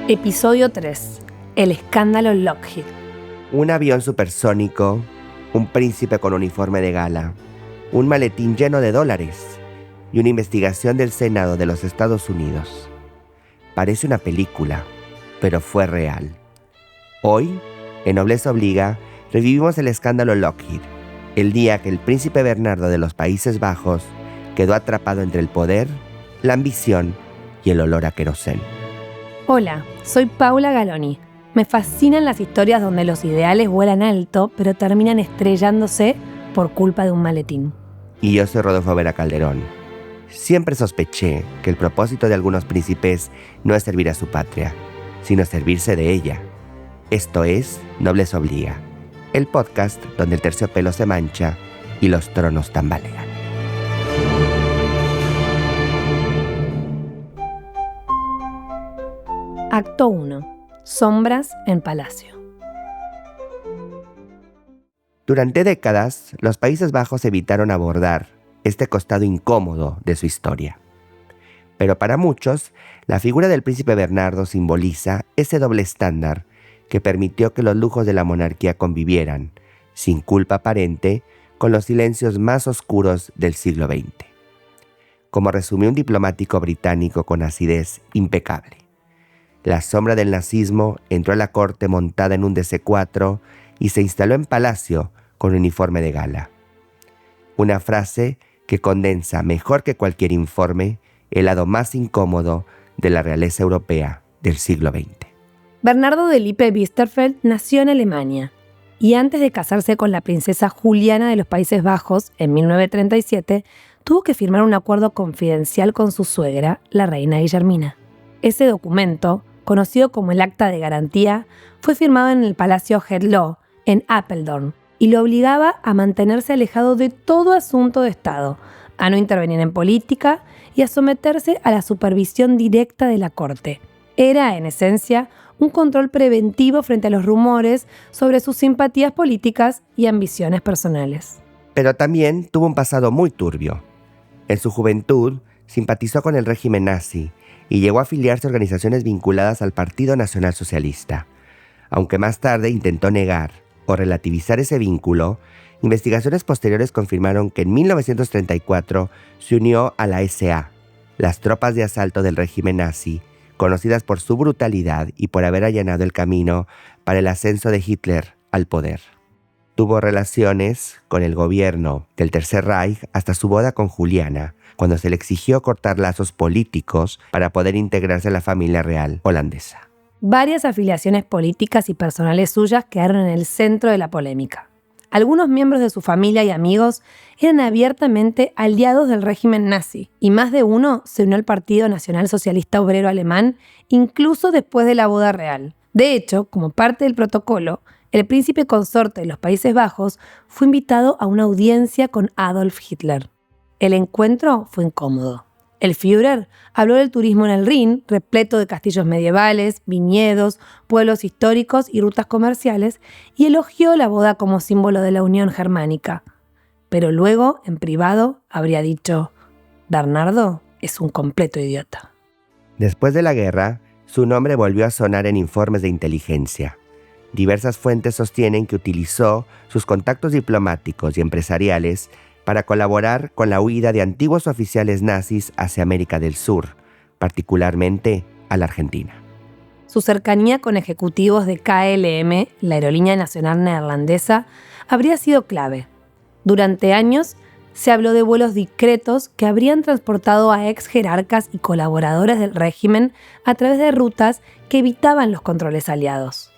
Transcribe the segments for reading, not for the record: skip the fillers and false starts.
Episodio 3. El escándalo Lockheed. Un avión supersónico, un príncipe con uniforme de gala, un maletín lleno de dólares y una investigación del Senado de los Estados Unidos. Parece una película, pero fue real. Hoy, en Nobleza Obliga, revivimos el escándalo Lockheed, el día que el príncipe Bernardo de los Países Bajos quedó atrapado entre el poder, la ambición y el olor a querosén. Hola, soy Paula Galoni. Me fascinan las historias donde los ideales vuelan alto, pero terminan estrellándose por culpa de un maletín. Y yo soy Rodolfo Vera Calderón. Siempre sospeché que el propósito de algunos príncipes no es servir a su patria, sino servirse de ella. Esto es Nobleza Obliga, el podcast donde el terciopelo se mancha y los tronos tambalean. Acto 1. Sombras en Palacio. Durante décadas, los Países Bajos evitaron abordar este costado incómodo de su historia. Pero para muchos, la figura del príncipe Bernardo simboliza ese doble estándar que permitió que los lujos de la monarquía convivieran, sin culpa aparente, con los silencios más oscuros del siglo XX. Como resumió un diplomático británico con acidez impecable: la sombra del nazismo entró a la corte montada en un DC-4 y se instaló en palacio con uniforme de gala. Una frase que condensa mejor que cualquier informe el lado más incómodo de la realeza europea del siglo XX. Bernardo de Lippe-Biesterfeld nació en Alemania y antes de casarse con la princesa Juliana de los Países Bajos en 1937, tuvo que firmar un acuerdo confidencial con su suegra, la reina Guillermina. Ese documento, conocido como el Acta de Garantía, fue firmado en el Palacio Hedlow, en Apeldoorn, y lo obligaba a mantenerse alejado de todo asunto de Estado, a no intervenir en política y a someterse a la supervisión directa de la corte. Era, en esencia, un control preventivo frente a los rumores sobre sus simpatías políticas y ambiciones personales. Pero también tuvo un pasado muy turbio. En su juventud, simpatizó con el régimen nazi y llegó a afiliarse a organizaciones vinculadas al Partido Nacional Socialista. Aunque más tarde intentó negar o relativizar ese vínculo, investigaciones posteriores confirmaron que en 1934 se unió a la SA, las tropas de asalto del régimen nazi, conocidas por su brutalidad y por haber allanado el camino para el ascenso de Hitler al poder. Tuvo relaciones con el gobierno del Tercer Reich hasta su boda con Juliana, cuando se le exigió cortar lazos políticos para poder integrarse a la familia real holandesa. Varias afiliaciones políticas y personales suyas quedaron en el centro de la polémica. Algunos miembros de su familia y amigos eran abiertamente aliados del régimen nazi, y más de uno se unió al Partido Nacional Socialista Obrero Alemán incluso después de la boda real. De hecho, como parte del protocolo, el príncipe consorte de los Países Bajos fue invitado a una audiencia con Adolf Hitler. El encuentro fue incómodo. El Führer habló del turismo en el Rin, repleto de castillos medievales, viñedos, pueblos históricos y rutas comerciales, y elogió la boda como símbolo de la unión germánica. Pero luego, en privado, habría dicho: Bernardo es un completo idiota. Después de la guerra, su nombre volvió a sonar en informes de inteligencia. Diversas fuentes sostienen que utilizó sus contactos diplomáticos y empresariales para colaborar con la huida de antiguos oficiales nazis hacia América del Sur, particularmente a la Argentina. Su cercanía con ejecutivos de KLM, la aerolínea nacional neerlandesa, habría sido clave. Durante años se habló de vuelos discretos que habrían transportado a ex jerarcas y colaboradores del régimen a través de rutas que evitaban los controles aliados.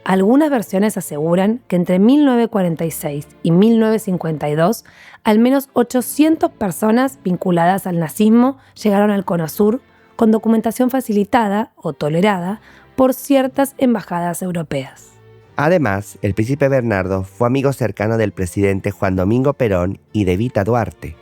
Algunas versiones aseguran que entre 1946 y 1952, al menos 800 personas vinculadas al nazismo llegaron al Cono Sur con documentación facilitada o tolerada por ciertas embajadas europeas. Además, el príncipe Bernardo fue amigo cercano del presidente Juan Domingo Perón y de Evita Duarte.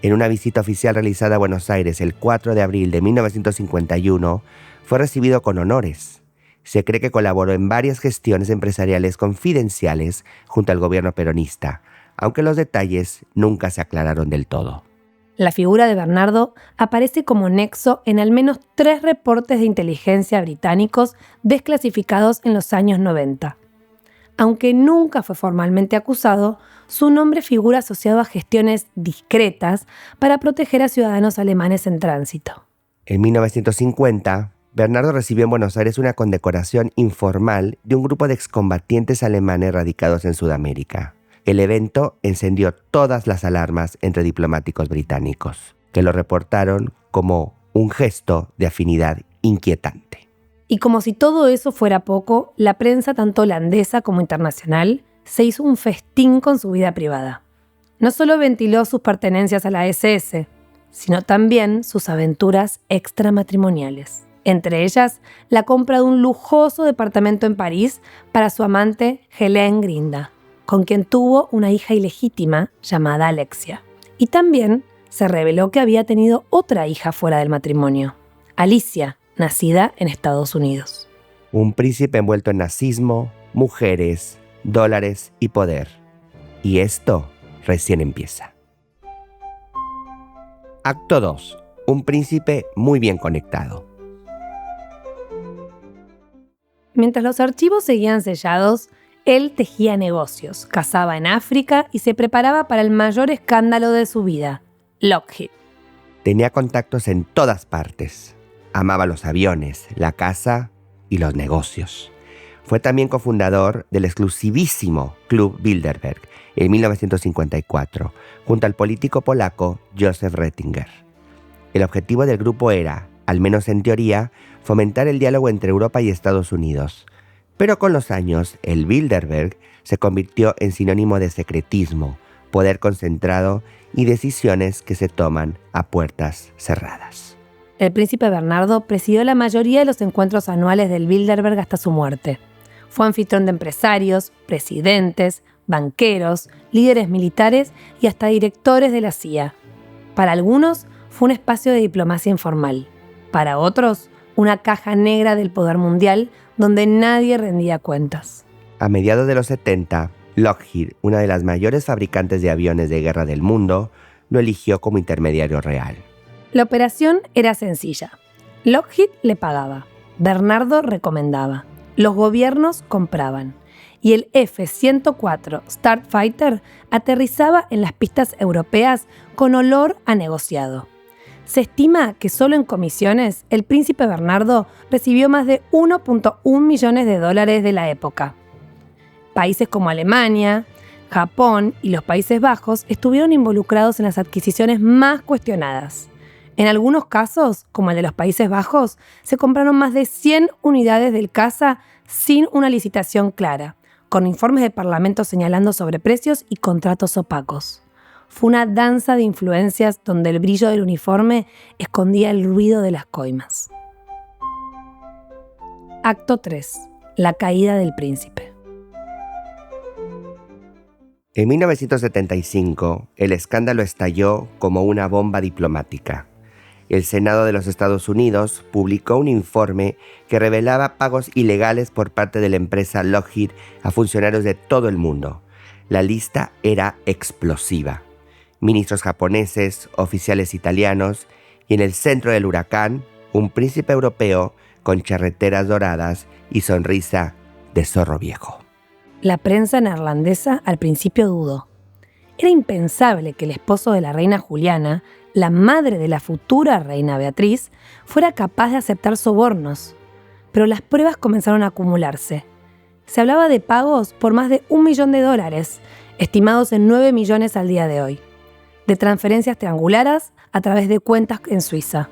En una visita oficial realizada a Buenos Aires el 4 de abril de 1951, fue recibido con honores. Se cree que colaboró en varias gestiones empresariales confidenciales junto al gobierno peronista, aunque los detalles nunca se aclararon del todo. La figura de Bernardo aparece como nexo en al menos 3 reportes de inteligencia británicos desclasificados en los años 90. Aunque nunca fue formalmente acusado, su nombre figura asociado a gestiones discretas para proteger a ciudadanos alemanes en tránsito. En 1950, Bernardo recibió en Buenos Aires una condecoración informal de un grupo de excombatientes alemanes radicados en Sudamérica. El evento encendió todas las alarmas entre diplomáticos británicos, que lo reportaron como un gesto de afinidad inquietante. Y como si todo eso fuera poco, la prensa tanto holandesa como internacional se hizo un festín con su vida privada. No solo ventiló sus pertenencias a la SS, sino también sus aventuras extramatrimoniales. Entre ellas, la compra de un lujoso departamento en París para su amante Helene Grinda, con quien tuvo una hija ilegítima llamada Alexia. Y también se reveló que había tenido otra hija fuera del matrimonio, Alicia, nacida en Estados Unidos. Un príncipe envuelto en nazismo, mujeres, dólares y poder. Y esto recién empieza. Acto 2. Un príncipe muy bien conectado. Mientras los archivos seguían sellados, él tejía negocios, cazaba en África y se preparaba para el mayor escándalo de su vida, Lockheed. Tenía contactos en todas partes. Amaba los aviones, la caza y los negocios. Fue también cofundador del exclusivísimo Club Bilderberg en 1954, junto al político polaco Józef Ratzinger. El objetivo del grupo era, al menos en teoría, fomentar el diálogo entre Europa y Estados Unidos. Pero con los años, el Bilderberg se convirtió en sinónimo de secretismo, poder concentrado y decisiones que se toman a puertas cerradas. El príncipe Bernardo presidió la mayoría de los encuentros anuales del Bilderberg hasta su muerte. Fue anfitrión de empresarios, presidentes, banqueros, líderes militares y hasta directores de la CIA. Para algunos, fue un espacio de diplomacia informal. Para otros, una caja negra del poder mundial donde nadie rendía cuentas. A mediados de los 70, Lockheed, una de las mayores fabricantes de aviones de guerra del mundo, lo eligió como intermediario real. La operación era sencilla. Lockheed le pagaba, Bernardo recomendaba, los gobiernos compraban y el F-104 Starfighter aterrizaba en las pistas europeas con olor a negociado. Se estima que solo en comisiones el príncipe Bernardo recibió más de 1.1 millones de dólares de la época. Países como Alemania, Japón y los Países Bajos estuvieron involucrados en las adquisiciones más cuestionadas. En algunos casos, como el de los Países Bajos, se compraron más de 100 unidades del caza sin una licitación clara, con informes de parlamento señalando sobreprecios y contratos opacos. Fue una danza de influencias donde el brillo del uniforme escondía el ruido de las coimas. Acto 3. La caída del príncipe. En 1975, el escándalo estalló como una bomba diplomática. El Senado de los Estados Unidos publicó un informe que revelaba pagos ilegales por parte de la empresa Lockheed a funcionarios de todo el mundo. La lista era explosiva. Ministros japoneses, oficiales italianos y en el centro del huracán, un príncipe europeo con charreteras doradas y sonrisa de zorro viejo. La prensa neerlandesa al principio dudó. Era impensable que el esposo de la reina Juliana, la madre de la futura reina Beatriz, fuera capaz de aceptar sobornos. Pero las pruebas comenzaron a acumularse. Se hablaba de pagos por más de $1 millón, estimados en 9 millones al día de hoy. De transferencias triangulares a través de cuentas en Suiza.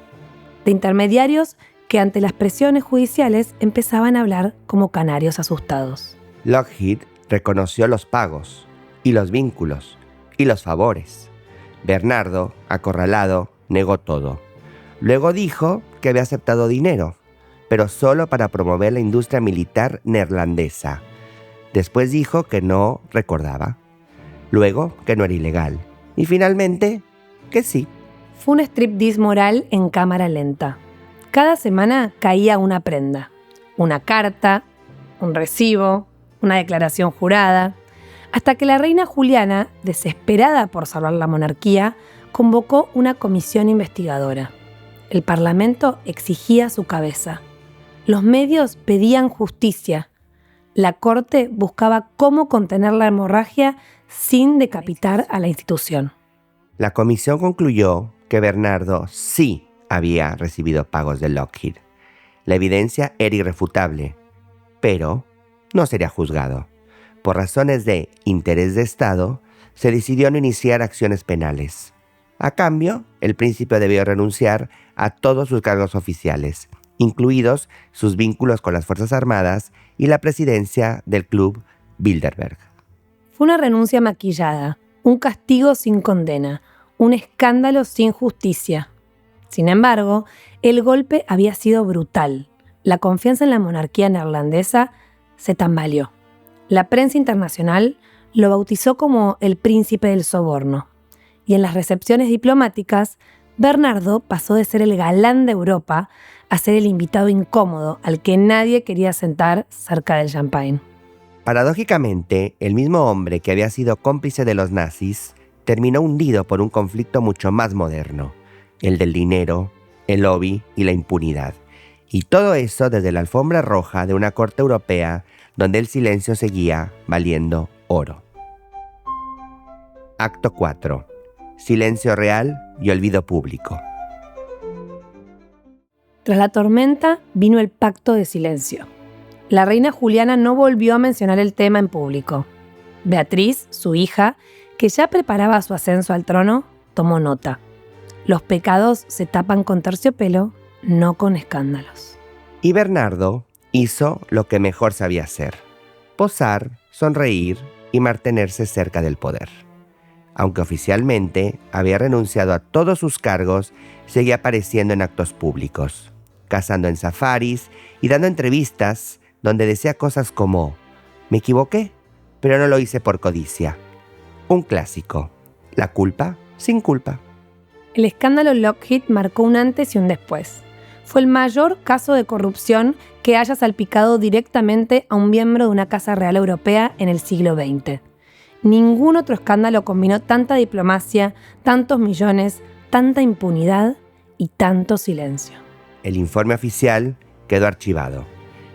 De intermediarios que ante las presiones judiciales empezaban a hablar como canarios asustados. Lockheed reconoció los pagos, y los vínculos, y los favores. Bernardo, acorralado, negó todo. Luego dijo que había aceptado dinero, pero solo para promover la industria militar neerlandesa. Después dijo que no recordaba. Luego que no era ilegal. Y finalmente, que sí. Fue un striptease moral en cámara lenta. Cada semana caía una prenda. Una carta, un recibo, una declaración jurada, hasta que la reina Juliana, desesperada por salvar la monarquía, convocó una comisión investigadora. El Parlamento exigía su cabeza. Los medios pedían justicia. La Corte buscaba cómo contener la hemorragia sin decapitar a la institución. La comisión concluyó que Bernardo sí había recibido pagos de Lockheed. La evidencia era irrefutable, pero no sería juzgado. Por razones de interés de Estado, se decidió no iniciar acciones penales. A cambio, el príncipe debió renunciar a todos sus cargos oficiales, incluidos sus vínculos con las Fuerzas Armadas y la presidencia del Club Bilderberg. Fue una renuncia maquillada, un castigo sin condena, un escándalo sin justicia. Sin embargo, el golpe había sido brutal. La confianza en la monarquía neerlandesa se tambaleó. La prensa internacional lo bautizó como el príncipe del soborno. Y en las recepciones diplomáticas, Bernardo pasó de ser el galán de Europa a ser el invitado incómodo al que nadie quería sentar cerca del champagne. Paradójicamente, el mismo hombre que había sido cómplice de los nazis terminó hundido por un conflicto mucho más moderno, el del dinero, el lobby y la impunidad. Y todo eso desde la alfombra roja de una corte europea donde el silencio seguía valiendo oro. Acto 4. Silencio real y olvido público. Tras la tormenta vino el pacto de silencio. La reina Juliana no volvió a mencionar el tema en público. Beatriz, su hija, que ya preparaba su ascenso al trono, tomó nota. Los pecados se tapan con terciopelo, no con escándalos. Y Bernardo hizo lo que mejor sabía hacer: posar, sonreír y mantenerse cerca del poder. Aunque oficialmente había renunciado a todos sus cargos, seguía apareciendo en actos públicos, cazando en safaris y dando entrevistas donde decía cosas como: «Me equivoqué, pero no lo hice por codicia». Un clásico: la culpa sin culpa. El escándalo Lockheed marcó un antes y un después. Fue el mayor caso de corrupción que haya salpicado directamente a un miembro de una casa real europea en el siglo XX. Ningún otro escándalo combinó tanta diplomacia, tantos millones, tanta impunidad y tanto silencio. El informe oficial quedó archivado.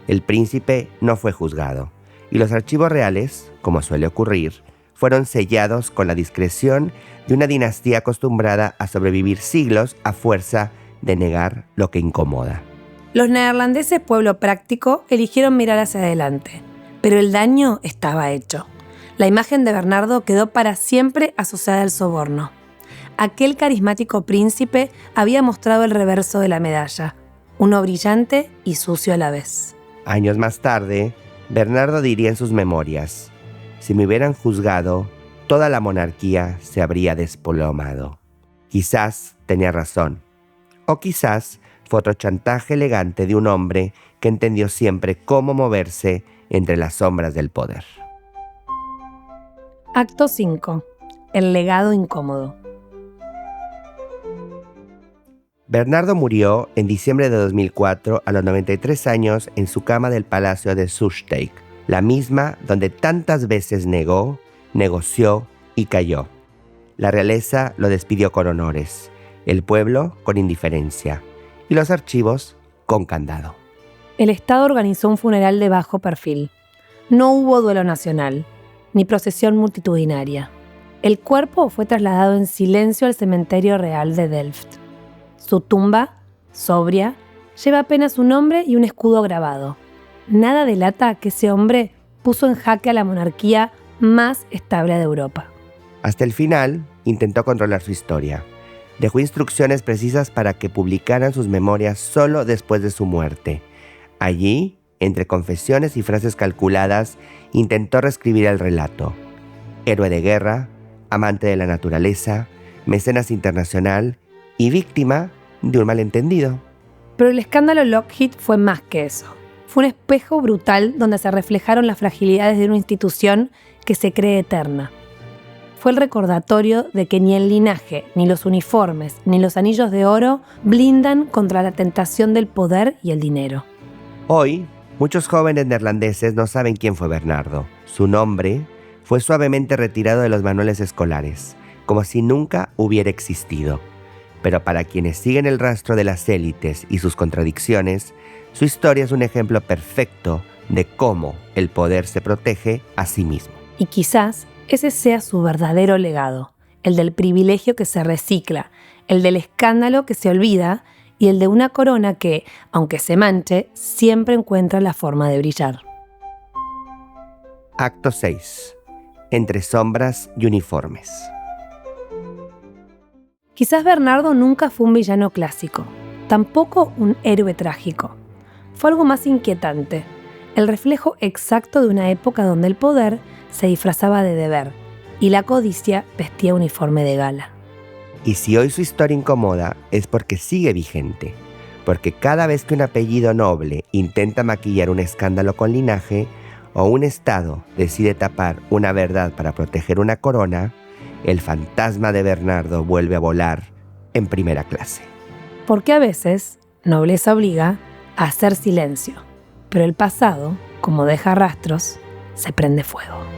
El príncipe no fue juzgado. Y los archivos reales, como suele ocurrir, fueron sellados con la discreción de una dinastía acostumbrada a sobrevivir siglos a fuerza de negar lo que incomoda. Los neerlandeses, pueblo práctico, eligieron mirar hacia adelante, pero el daño estaba hecho. La imagen de Bernardo quedó para siempre asociada al soborno. Aquel carismático príncipe había mostrado el reverso de la medalla, uno brillante y sucio a la vez. Años más tarde, Bernardo diría en sus memorias: «Si me hubieran juzgado, toda la monarquía se habría desplomado». Quizás tenía razón, o quizás fue otro chantaje elegante de un hombre que entendió siempre cómo moverse entre las sombras del poder. Acto 5. El legado incómodo. Bernardo murió en diciembre de 2004 a los 93 años en su cama del Palacio de Soestdijk, la misma donde tantas veces negó, negoció y cayó. La realeza lo despidió con honores, el pueblo con indiferencia y los archivos con candado. El Estado organizó un funeral de bajo perfil. No hubo duelo nacional, ni procesión multitudinaria. El cuerpo fue trasladado en silencio al cementerio real de Delft. Su tumba, sobria, lleva apenas un nombre y un escudo grabado. Nada delata que ese hombre puso en jaque a la monarquía más estable de Europa. Hasta el final, intentó controlar su historia. Dejó instrucciones precisas para que publicaran sus memorias solo después de su muerte. Allí, entre confesiones y frases calculadas, intentó reescribir el relato. Héroe de guerra, amante de la naturaleza, mecenas internacional y víctima de un malentendido. Pero el escándalo Lockheed fue más que eso. Fue un espejo brutal donde se reflejaron las fragilidades de una institución que se cree eterna. Fue el recordatorio de que ni el linaje, ni los uniformes, ni los anillos de oro blindan contra la tentación del poder y el dinero. Hoy, muchos jóvenes neerlandeses no saben quién fue Bernardo. Su nombre fue suavemente retirado de los manuales escolares, como si nunca hubiera existido. Pero para quienes siguen el rastro de las élites y sus contradicciones, su historia es un ejemplo perfecto de cómo el poder se protege a sí mismo. Y quizás ese sea su verdadero legado, el del privilegio que se recicla, el del escándalo que se olvida y el de una corona que, aunque se manche, siempre encuentra la forma de brillar. Acto 6. Entre sombras y uniformes. Quizás Bernardo nunca fue un villano clásico, tampoco un héroe trágico. Fue algo más inquietante, el reflejo exacto de una época donde el poder se disfrazaba de deber y la codicia vestía uniforme de gala. Y si hoy su historia incomoda, es porque sigue vigente. Porque cada vez que un apellido noble intenta maquillar un escándalo con linaje, o un estado decide tapar una verdad para proteger una corona, el fantasma de Bernardo vuelve a volar en primera clase. Porque a veces, nobleza obliga a hacer silencio, pero el pasado, como deja rastros, se prende fuego.